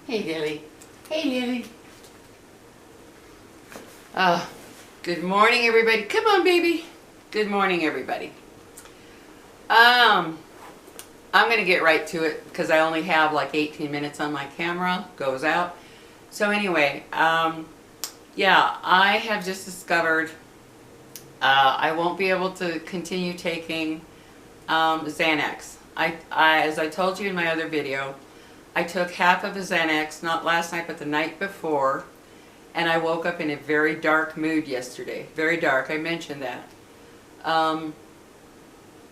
Hey, Lily. Hey, Lily. Oh, good morning, everybody. Come on, baby. Good morning, everybody. I'm going to get right to it because I only have like 18 minutes on my camera. Goes out. So anyway, yeah, I have just discovered I won't be able to continue taking Xanax. As I told you in my other video, I took half of a Xanax, not last night, but the night before, and I woke up in a very dark mood yesterday. Very dark, I mentioned that. And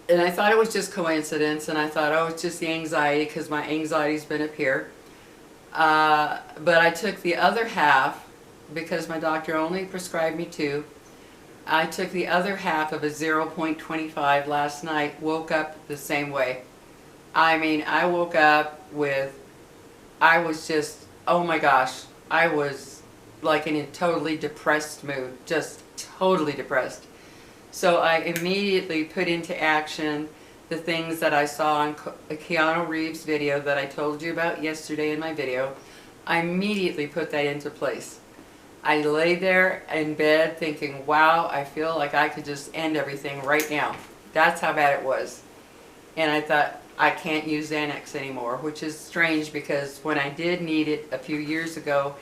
I thought it was just coincidence, and I thought, oh, it's just the anxiety, because my anxiety's been up here. But I took the other half, because my doctor only prescribed me 2. I took the other half of a 0.25 last night, woke up the same way. I mean, I woke up with, I was just, oh my gosh, I was like in a totally depressed mood, just totally depressed. So I immediately put into action the things that I saw on Keanu Reeves' video that I told you about yesterday in my video. I immediately put that into place. I lay there in bed thinking, wow, I feel like I could just end everything right now. That's how bad it was. And I thought, I can't use Xanax anymore, which is strange because when I did need it a few years ago,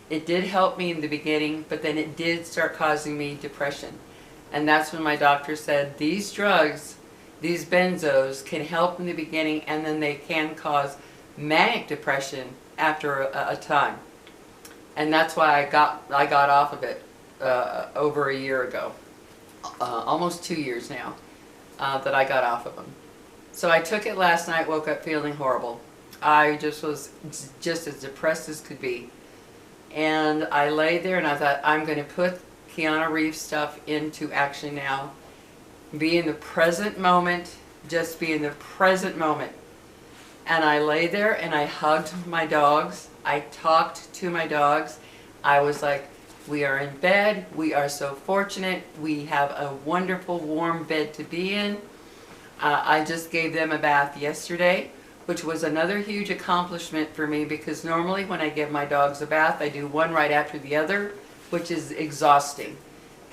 it did help me in the beginning, but then it did start causing me depression. And that's when my doctor said, these drugs, these benzos, can help in the beginning and then they can cause manic depression after a time. And that's why I got off of it over a year ago, almost 2 years now that I got off of them. So I took it last night, woke up feeling horrible. I just was just as depressed as could be. And I lay there and I thought, I'm going to put Keanu Reeves stuff into action now. Be in the present moment, just be in the present moment. And I lay there and I hugged my dogs. I talked to my dogs. I was like, we are in bed. We are so fortunate. We have a wonderful warm bed to be in. I just gave them a bath yesterday, which was another huge accomplishment for me because normally when I give my dogs a bath, I do one right after the other, which is exhausting.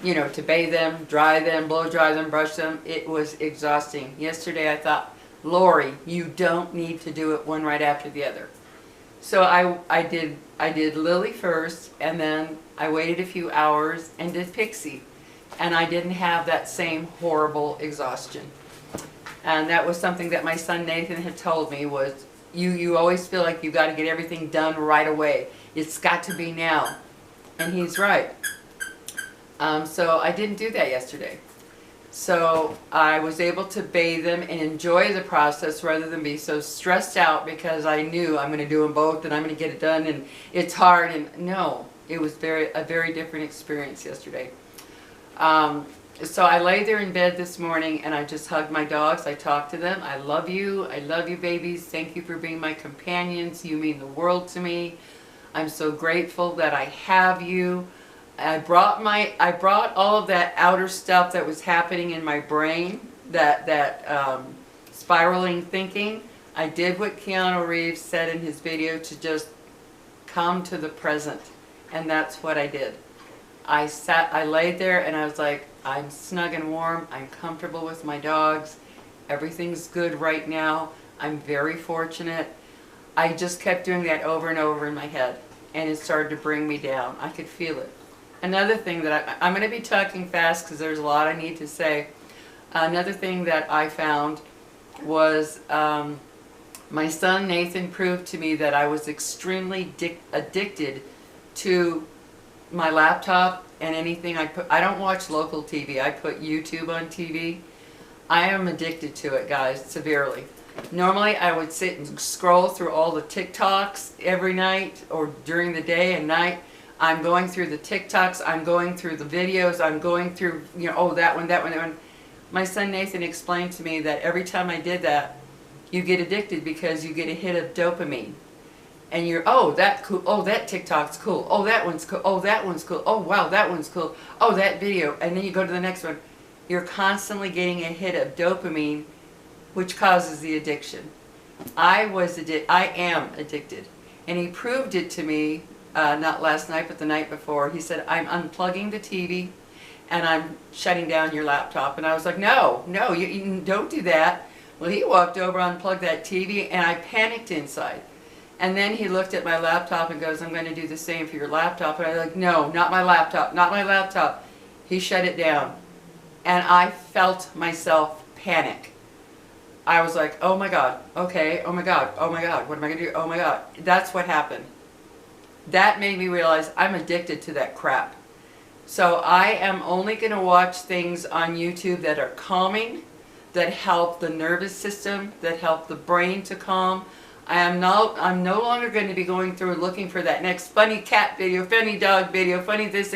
You know, to bathe them, dry them, blow dry them, brush them, it was exhausting. Yesterday I thought, Lori, you don't need to do it one right after the other. So I did Lily first, and then I waited a few hours and did Pixie. And I didn't have that same horrible exhaustion. And that was something that my son Nathan had told me was, you always feel like you got to get everything done right away. It's got to be now. And he's right. So I didn't do that yesterday. So I was able to bathe them and enjoy the process rather than be so stressed out because I knew I'm going to do them both and I'm going to get it done and it's hard. And no, it was a very different experience yesterday. So I lay there in bed this morning and I just hugged my dogs. I talked to them. I love you. I love you, babies. Thank you for being my companions. You mean the world to me. I'm so grateful that I have you. I brought all of that outer stuff that was happening in my brain, that spiraling thinking. I did what Keanu Reeves said in his video to just come to the present, and that's what I did. I laid there and I was like, I'm snug and warm. I'm comfortable with my dogs. Everything's good right now. I'm very fortunate. I just kept doing that over and over in my head, and it started to bring me down. I could feel it. Another thing that I'm going to be talking fast because there's a lot I need to say. Another thing that I found was my son Nathan proved to me that I was extremely addicted to my laptop and anything I put. I don't watch local TV. I put YouTube on TV. I am addicted to it, guys, severely. Normally I would sit and scroll through all the TikToks every night or during the day and night. I'm going through the TikToks, I'm going through the videos, I'm going through, you know, oh, that one, that one, that one. My son Nathan explained to me that every time I did that, you get addicted because you get a hit of dopamine. And you're, oh, that cool, oh, that TikTok's cool, oh, that one's cool, oh, that one's cool, oh, wow, that one's cool, oh, that video, and then you go to the next one. You're constantly getting a hit of dopamine, which causes the addiction. I am addicted. And he proved it to me, not last night, but the night before. He said, I'm unplugging the TV and I'm shutting down your laptop. And I was like, no, you don't do that. Well, he walked over, unplugged that TV, and I panicked inside. And then he looked at my laptop and goes, I'm going to do the same for your laptop. And I was like, no, not my laptop, not my laptop. He shut it down. And I felt myself panic. I was like, oh my God, okay, oh my God, what am I going to do? Oh my God. That's what happened. That made me realize I'm addicted to that crap. So I am only going to watch things on YouTube that are calming, that help the nervous system, that help the brain to calm. I'm no longer going to be going through and looking for that next funny cat video, funny dog video, funny this.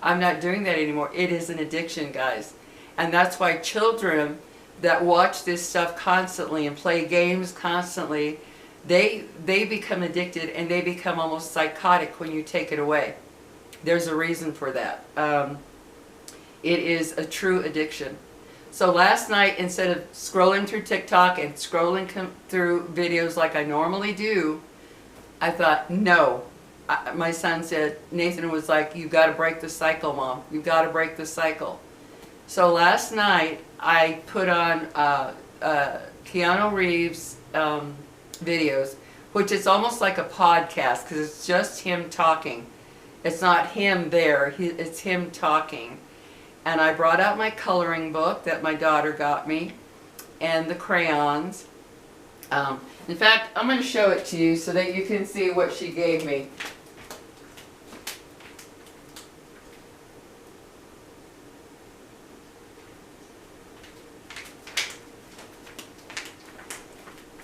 I'm not doing that anymore. It is an addiction, guys. And that's why children that watch this stuff constantly and play games constantly, they become addicted and they become almost psychotic when you take it away. There's a reason for that. It is a true addiction. So last night, instead of scrolling through TikTok and scrolling through videos like I normally do, I thought, no. My son said, Nathan was like, you've got to break the cycle, Mom. You've got to break the cycle. So last night, I put on Keanu Reeves videos, which is almost like a podcast because it's just him talking. It's not him there, it's him talking. And I brought out my coloring book that my daughter got me and the crayons. In fact, I'm going to show it to you so that you can see what she gave me.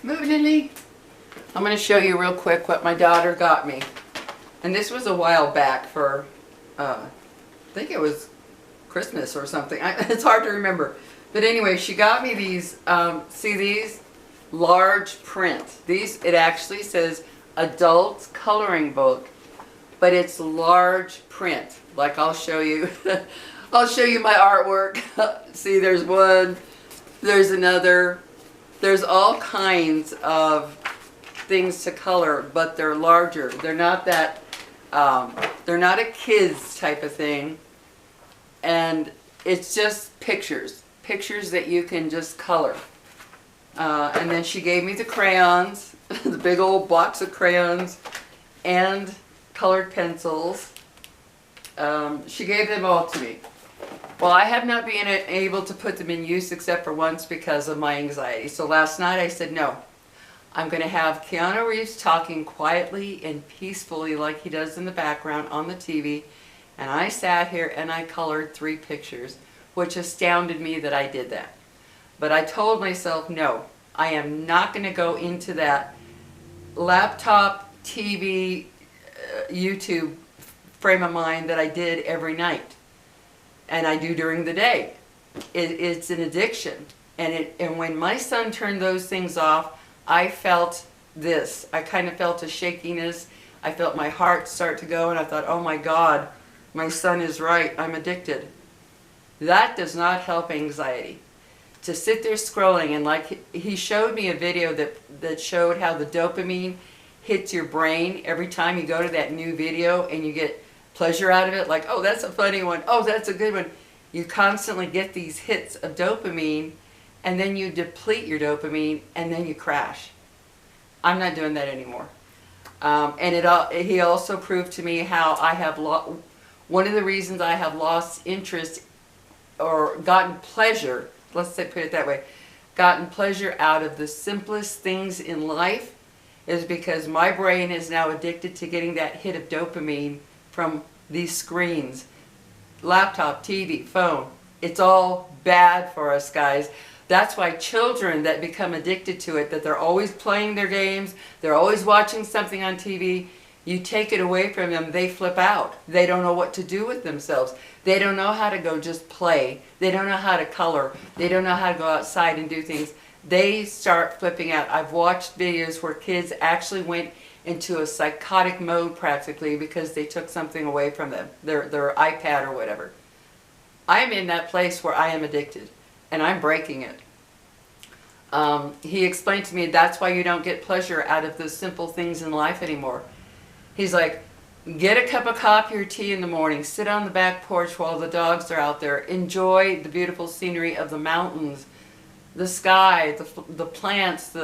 Move, Lily. I'm going to show you real quick what my daughter got me. And this was a while back for, I think it was Christmas or something. It's hard to remember. But anyway, she got me these, see these? Large print. These, it actually says adult coloring book, but it's large print. Like I'll show you, I'll show you my artwork. See, there's one, there's another. There's all kinds of things to color, but they're larger. They're not that, they're not a kid's type of thing. And it's just pictures that you can just color. And then she gave me the crayons, the big old box of crayons, and colored pencils. She gave them all to me. Well, I have not been able to put them in use except for once because of my anxiety. So last night I said, no, I'm going to have Keanu Reeves talking quietly and peacefully like he does in the background on the TV. And I sat here and I colored 3 pictures, which astounded me that I did that. But I told myself, no, I am not going to go into that laptop, TV, YouTube frame of mind that I did every night. And I do during the day. It's an addiction. And when my son turned those things off, I felt this. I kind of felt a shakiness. I felt my heart start to go and I thought, oh my God, my son is right, I'm addicted. That does not help anxiety. To sit there scrolling and like he showed me a video that showed how the dopamine hits your brain every time you go to that new video and you get pleasure out of it, like, oh, that's a funny one, oh, that's a good one. You constantly get these hits of dopamine and then you deplete your dopamine and then you crash. I'm not doing that anymore. And he also proved to me how I have one of the reasons I have lost interest or gotten pleasure, let's say, put it that way, gotten pleasure out of the simplest things in life is because my brain is now addicted to getting that hit of dopamine from these screens, laptop, TV, phone. It's all bad for us, guys. That's why children that become addicted to it, that they're always playing their games, they're always watching something on TV, you take it away from them, they flip out. They don't know what to do with themselves. They don't know how to go just play. They don't know how to color. They don't know how to go outside and do things. They start flipping out. I've watched videos where kids actually went into a psychotic mode practically because they took something away from them, their iPad or whatever. I am in that place where I am addicted and I'm breaking it. He explained to me that's why you don't get pleasure out of the simple things in life anymore. He's like, get a cup of coffee or tea in the morning, sit on the back porch while the dogs are out there, enjoy the beautiful scenery of the mountains, the sky, the plants,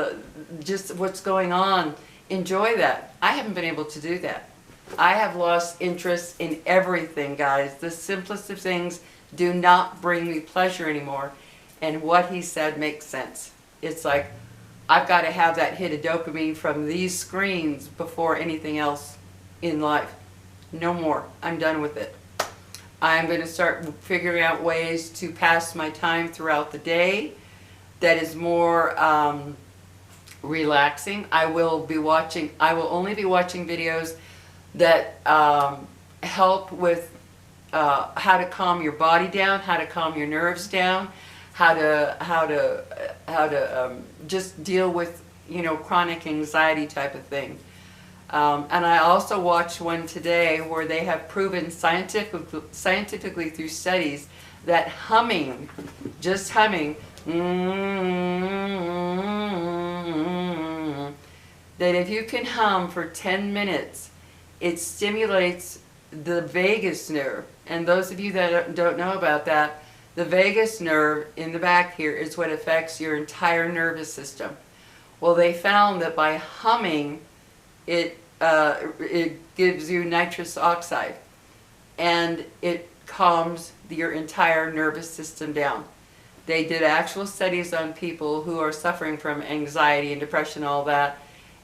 just what's going on. Enjoy that. I haven't been able to do that. I have lost interest in everything, guys. The simplest of things do not bring me pleasure anymore. And what he said makes sense. It's like, I've got to have that hit of dopamine from these screens before anything else in life. No more. I'm done with it. I'm going to start figuring out ways to pass my time throughout the day that is more relaxing. I will only be watching videos that help with how to calm your body down, how to calm your nerves down, how to just deal with, you know, chronic anxiety type of thing. And I also watched one today where they have proven scientifically through studies that humming, just humming, that if you can hum for 10 minutes, it stimulates the vagus nerve. And those of you that don't know about that, the vagus nerve in the back here is what affects your entire nervous system. Well, they found that by humming, it gives you nitrous oxide, and it calms your entire nervous system down. They did actual studies on people who are suffering from anxiety and depression, all that,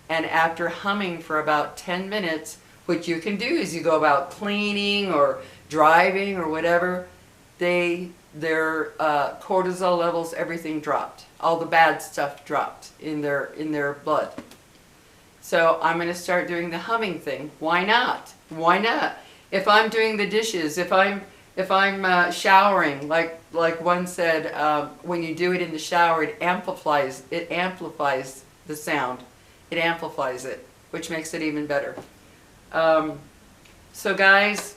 and after humming for about 10 minutes, what you can do is you go about cleaning or driving or whatever, their cortisol levels, everything dropped. All the bad stuff dropped in their blood. So I'm going to start doing the humming thing. Why not? Why not? If I'm doing the dishes, if I'm showering, like one said, when you do it in the shower, it amplifies the sound. It amplifies it, which makes it even better. So guys,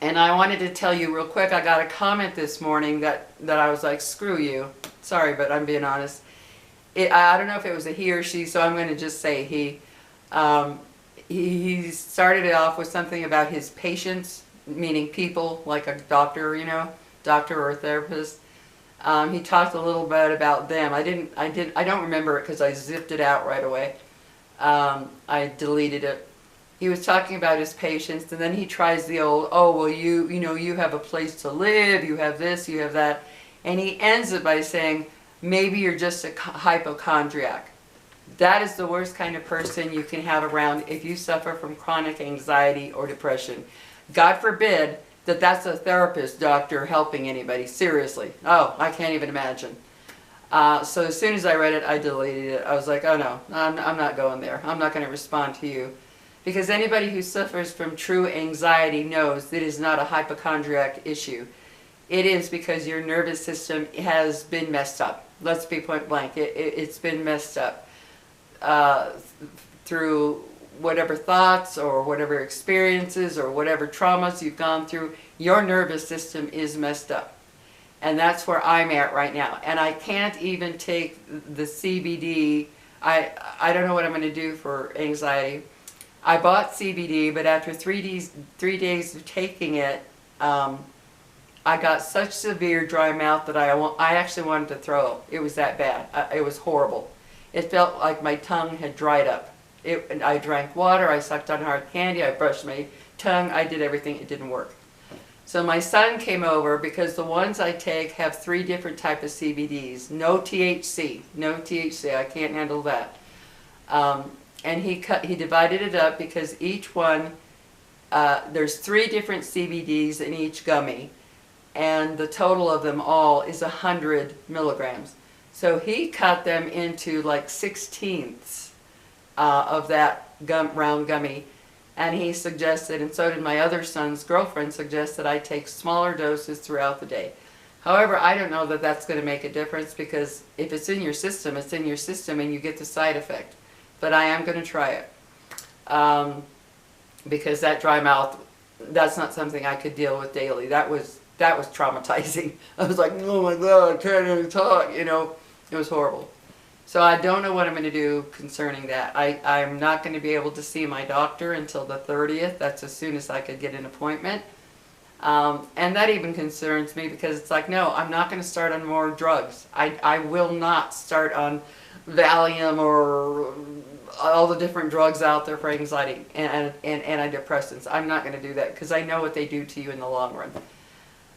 and I wanted to tell you real quick, I got a comment this morning that I was like, screw you. Sorry, but I'm being honest. I don't know if it was a he or she, so I'm going to just say he. He started it off with something about his patients, meaning people, like a doctor, you know, doctor or a therapist. He talked a little bit about them. I don't remember it because I zipped it out right away. I deleted it. He was talking about his patients, and then he tries the old, oh, well, you know, you have a place to live, you have this, you have that. And he ends it by saying, maybe you're just a hypochondriac. That is the worst kind of person you can have around if you suffer from chronic anxiety or depression. God forbid that that's a therapist, doctor, helping anybody. Seriously. Oh, I can't even imagine. So as soon as I read it, I deleted it. I was like, oh no, I'm not going there. I'm not going to respond to you. Because anybody who suffers from true anxiety knows that it is not a hypochondriac issue. It is because your nervous system has been messed up. Let's be point blank. It's been messed up. Through whatever thoughts or whatever experiences or whatever traumas you've gone through, your nervous system is messed up. And that's where I'm at right now. And I can't even take the CBD. I don't know what I'm going to do for anxiety. I bought CBD, but after 3 days of taking it, I got such severe dry mouth that I actually wanted to throw up. It was that bad. It was horrible. It felt like my tongue had dried up. I drank water, I sucked on hard candy, I brushed my tongue, I did everything, it didn't work. So my son came over because the ones I take have 3 different types of CBDs. No THC, I can't handle that. And he divided it up because each one, there's 3 different CBDs in each gummy, and the total of them all is 100 milligrams. So he cut them into like 1/16 of that round gummy, and he suggested, and so did my other son's girlfriend, suggested I take smaller doses throughout the day. However, I don't know that that's going to make a difference, because if it's in your system, it's in your system and you get the side effect. But I am going to try it, because that dry mouth, that's not something I could deal with daily. That was traumatizing. I was like, oh my God, I can't even talk, you know. It was horrible. So I don't know what I'm going to do concerning that. I'm not going to be able to see my doctor until the 30th. That's as soon as I could get an appointment. And that even concerns me because it's like, no, I'm not going to start on more drugs. I will not start on Valium or all the different drugs out there for anxiety and antidepressants. I'm not going to do that because I know what they do to you in the long run.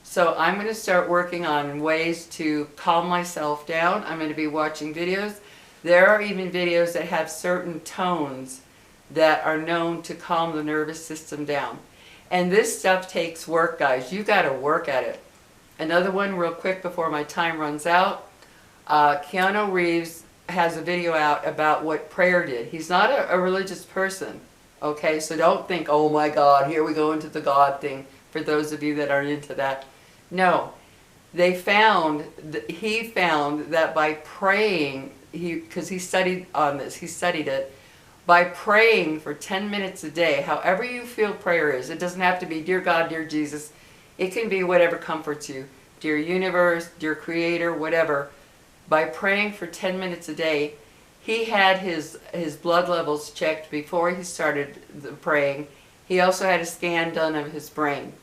So I'm going to start working on ways to calm myself down. I'm going to be watching videos. There are even videos that have certain tones that are known to calm the nervous system down. And this stuff takes work, guys. You got to work at it. Another one real quick before my time runs out. Keanu Reeves has a video out about what prayer did. He's not a religious person, okay? So don't think, oh my God, here we go into the God thing, for those of you that are into that. No, he found that by praying, because he studied on this, he studied it, by praying for 10 minutes a day, however you feel prayer is, it doesn't have to be, dear God, dear Jesus, it can be whatever comforts you, dear universe, dear creator, whatever. By praying for 10 minutes a day, he had his blood levels checked before he started the praying. He also had a scan done of his brain.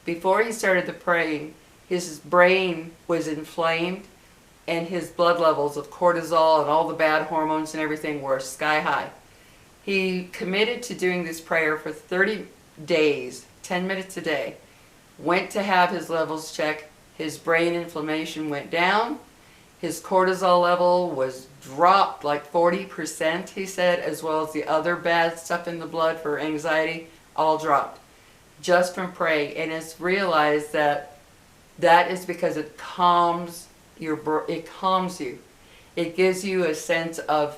Before he started the praying, his brain was inflamed and his blood levels of cortisol and all the bad hormones and everything were sky high. He committed to doing this prayer for 30 days, 10 minutes a day, went to have his levels checked, his brain inflammation went down, his cortisol level was dropped like 40%, he said, as well as the other bad stuff in the blood for anxiety, all dropped just from praying. And it's realized that that is because it calms it calms you. It gives you a sense of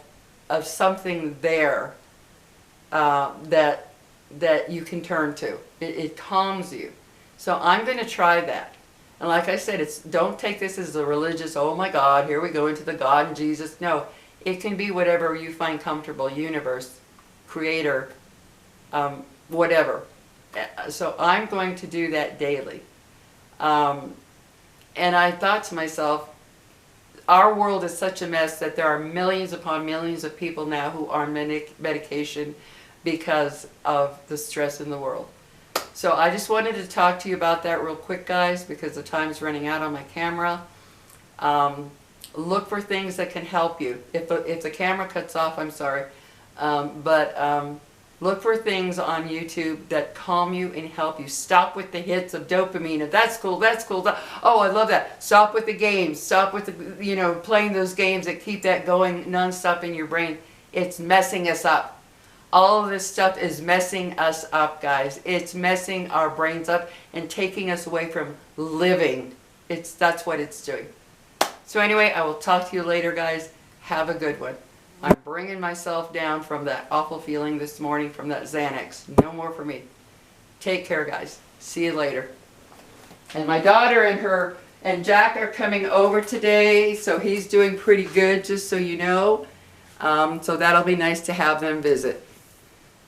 something there that you can turn to. It calms you. So I'm going to try that. And like I said, don't take this as a religious, oh my God, here we go into the God and Jesus. No, it can be whatever you find comfortable, universe, creator, whatever. So I'm going to do that daily. And I thought to myself, our world is such a mess that there are millions upon millions of people now who are on medication because of the stress in the world. So I just wanted to talk to you about that real quick, guys, because the time's running out on my camera. Look for things that can help you. If the camera cuts off, I'm sorry. Look for things on YouTube that calm you and help you. Stop with the hits of dopamine. That's cool, that's cool. Oh, I love that. Stop with the games. Stop with the, playing those games that keep that going nonstop in your brain. It's messing us up. All of this stuff is messing us up, guys. It's messing our brains up and taking us away from living. That's what it's doing. So anyway, I will talk to you later, guys. Have a good one. I'm bringing myself down from that awful feeling this morning from that Xanax. No more for me. Take care, guys. See you later. And my daughter and Jack are coming over today, so he's doing pretty good, just so you know. So that'll be nice to have them visit.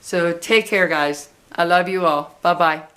So take care, guys. I love you all. Bye-bye.